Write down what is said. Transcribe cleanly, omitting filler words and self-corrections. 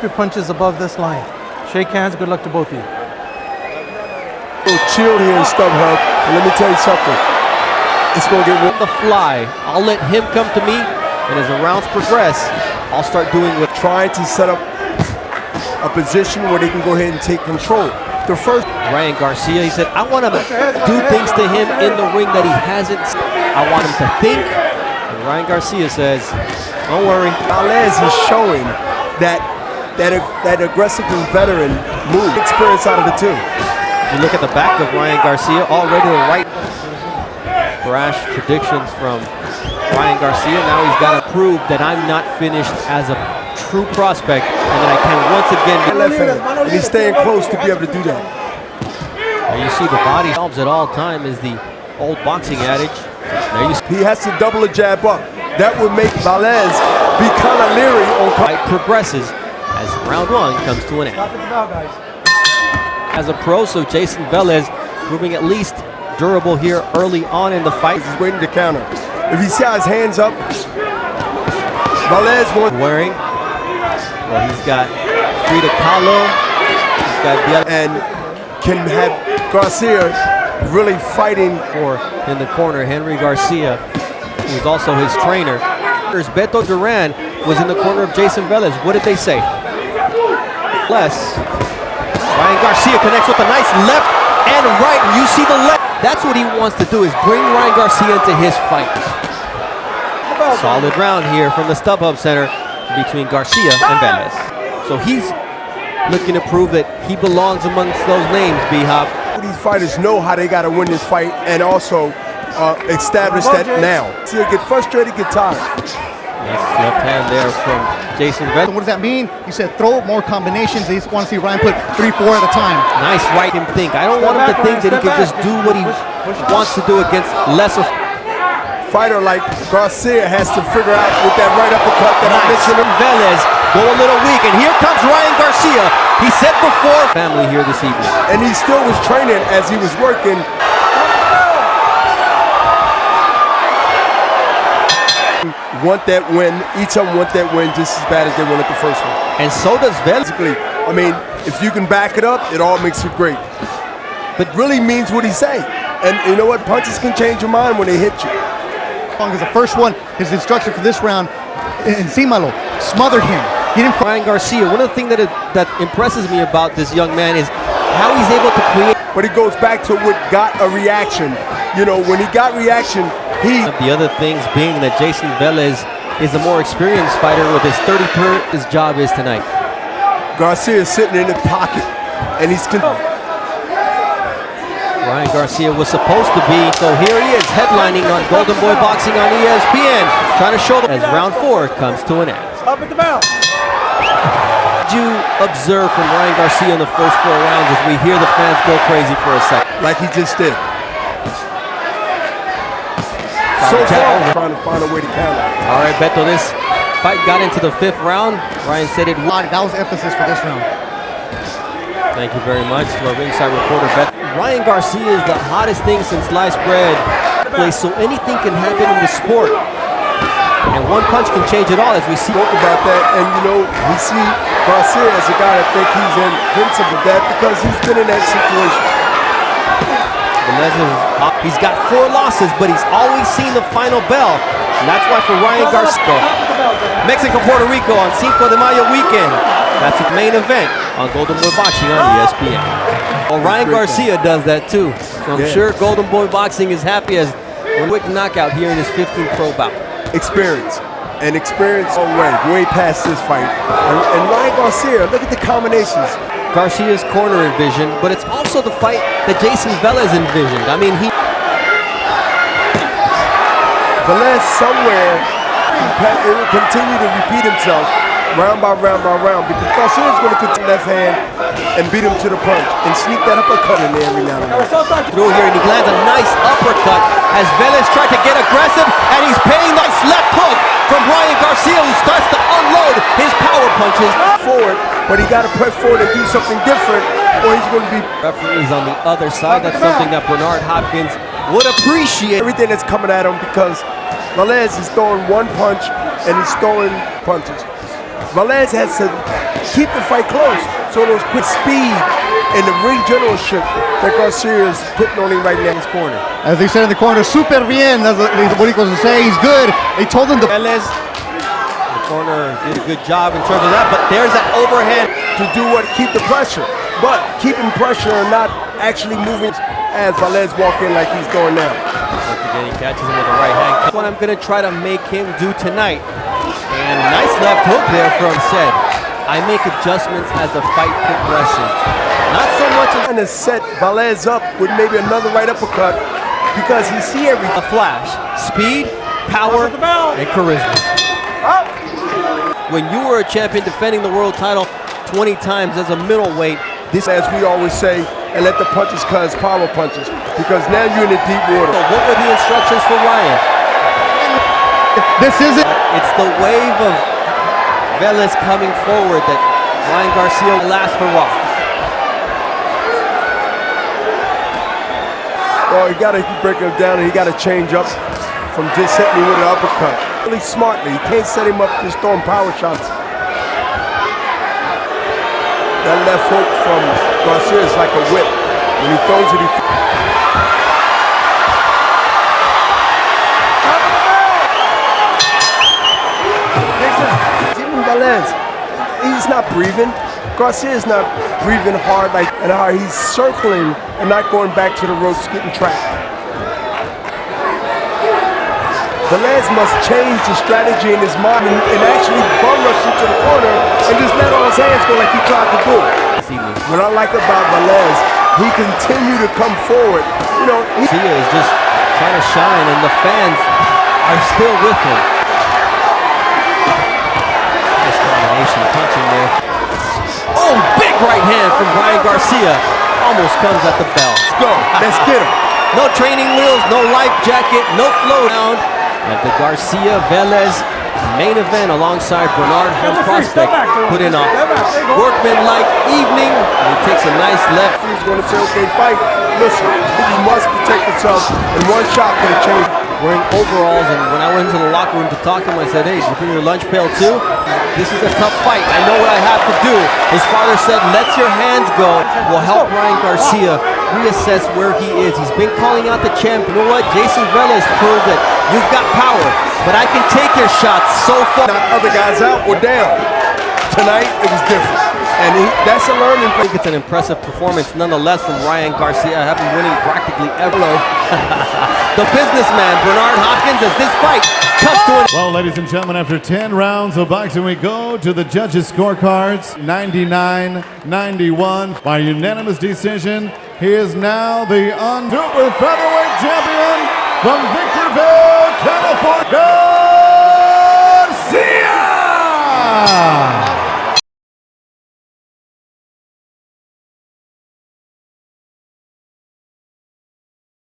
your punches above this line. Shake hands. Good luck to both of you. Chilled here in StubHub, and let me tell you something. It's gonna get on the fly. I'll let him come to me, and as the rounds progress, I'll start doing what trying to set up a position where they can go ahead and take control. The first Ryan Garcia, he said, I want to do things to him in the ring that he hasn't. I want him to think. And Ryan Garcia says, don't worry. Velez is showing that aggressive and veteran move experience out of the two. You look at the back of Ryan Garcia, already to the right. Brash predictions from Ryan Garcia. Now he's got to prove that I'm not finished as a true prospect and that I can once again be left hand. And he's staying close to be able to do that. Now you see the body helps at all time is the old boxing adage. Now you he has to double a jab up. That would make Velez be kind of leery on fight progresses as round one comes to an end. As a pro, so Jason Velez proving at least durable here early on in the fight. He's waiting to counter. If he sees his hands up, Velez wants wearing. Well, he's got Frida Kahlo. He's got the other and can have Garcia really fighting for in the corner. Henry Garcia, who's also his trainer. There's Beto Duran was in the corner of Jason Velez. What did they say? Less. Ryan Garcia connects with a nice left and right. You see the left. That's what he wants to do, is bring Ryan Garcia into his fight. Solid round here from the StubHub Center between Garcia and Velez. So he's looking to prove that he belongs amongst those names, B-Hop. These fighters know how they got to win this fight and also establish that now. See, get frustrated, get tired. Nice left hand there from Jason Velez. What does that mean? You said throw more combinations. They want to see Ryan put 3-4 at a time. Nice right him think. I don't want him to think that he can just do what he wants to do against lesser. Fighter like Garcia has to figure out with that right uppercut that I mentioned. Velez go a little weak, and here comes Ryan Garcia. He said before family here this evening. And he still was training as he was working. Want that win, each of them want that win just as bad as they wanted the first one. And so does Velez. I mean, if you can back it up, it all makes it great. But really means what he say. And you know what? Punches can change your mind when they hit you. As the first one, his instruction for this round, Encímalo, smothered him. He didn't. Ryan Garcia, one of the things that impresses me about this young man is how he's able to create. But he goes back to what got a reaction. You know, when he got reaction, The other things being that Jason Velez is a more experienced fighter with his 30 per his job is tonight. Garcia is sitting in the pocket, and he's. Ryan Garcia was supposed to be, so here he is headlining on Golden Boy Boxing on ESPN, trying to show them as round 4 comes to an end. Up at the bell. What did you observe from Ryan Garcia in the first 4 rounds as we hear the fans go crazy for a second? Like he just did. So far, trying to find a way to counter. All right, Beto, this fight got into the 5th round. Ryan said it. That was emphasis for this round. Thank you very much to our ringside reporter, Beto. Ryan Garcia is the hottest thing since sliced bread. So anything can happen in the sport. And one punch can change it all, as we see. Spoke about that, and you know, we see Garcia as a guy that think he's invincible that because he's been in that situation. He's got 4 losses, but he's always seen the final bell. And that's why for Ryan Garcia, Mexico, Puerto Rico on Cinco de Mayo weekend. That's the main event on Golden Boy Boxing on ESPN. Well, Ryan Garcia does that too. So I'm sure Golden Boy Boxing is happy as a quick knockout here in his 15th pro bout. Experience. And experience way past this fight. And Ryan Garcia, look at the combinations. Garcia's corner envisioned, but it's also the fight that Jason Velez envisioned. I mean, Velez somewhere it will continue to repeat himself round by round by round because Garcia's going to continue left hand and beat him to the punch and sneak that uppercut in there every now and then. Through here, and he lands a nice uppercut as Velez tried to get aggressive, and he's paying nice left hook from Ryan Garcia, who starts to unload his power punches. Forward, but he got to press forward and do something different, or he's going to be. Referees on the other side. That's something that Bernard Hopkins would appreciate. Everything that's coming at him because Velez is throwing one punch and he's throwing punches. Velez has to keep the fight close. So those quick speed and the ring generalship that Garcia is putting on him right now in his corner. As they said in the corner, super bien. That's what Boricuas say. He's good. They told him to. Velez, the corner did a good job in terms of that, but there's that overhead. To do what? Keep the pressure. But keeping pressure and not actually moving as Velez walk in like he's doing now. Once again, he catches him with the right hand. That's what I'm going to try to make him do tonight. And nice left hook there from said. I make adjustments as the fight progresses. Not so much as trying to set Velez up with maybe another right uppercut because he see everything. a flash. Speed, power, and charisma. When you were a champion defending the world title 20 times as a middleweight, This, as we always say, and let the punches cause power punches, because now you're in the deep water. what were the instructions for Ryan? This isn't. It's the wave of Velez coming forward that Ryan Garcia last hurrah. Well, you got to break him down, and he got to change up from just hitting me with an uppercut. Really smartly. You can't set him up just throwing power shots. That left hook from Garcia is like a whip. When he throws it, even Velez, he's not breathing. Garcia is not breathing hard like, and how he's circling and not going back to the ropes, getting trapped. Velez must change the strategy in his mind and actually bum rush into the corner and just let all his hands go like he tried to do. What I like about Velez, he continue to come forward. You know, Garcia is just trying to shine, and the fans are still with him. Nice combination punching there. Oh, big right hand from Ryan Garcia. Almost comes at the bell. Let's go. Let's get him. No training wheels, no life jacket, no flow down. At the Garcia Velez main event alongside Bernard Home Prospect, put in a workman-like evening. And he takes a nice left. He's going to say, okay, fight. Listen, you must protect yourself, and one shot could have changed. Wearing overalls, and when I went into the locker room to talk to him, I said, hey, did you bring your lunch pail too? This is a tough fight. I know what I have to do. His father said, let your hands go. Will help Ryan Garcia reassess where he is. He's been calling out the champ. You know what? Jason Velez proved that you've got power, but I can take your shots so far. Knock other guys out or down. Tonight, it was different. And that's a learning I think it's an impressive performance nonetheless from Ryan Garcia. I have him winning practically ever. The businessman, Bernard Hopkins, as this fight comes to an Well, ladies and gentlemen, after 10 rounds of boxing, we go to the judges' scorecards. 99-91 by unanimous decision. He is now the super featherweight champion from Victorville, California.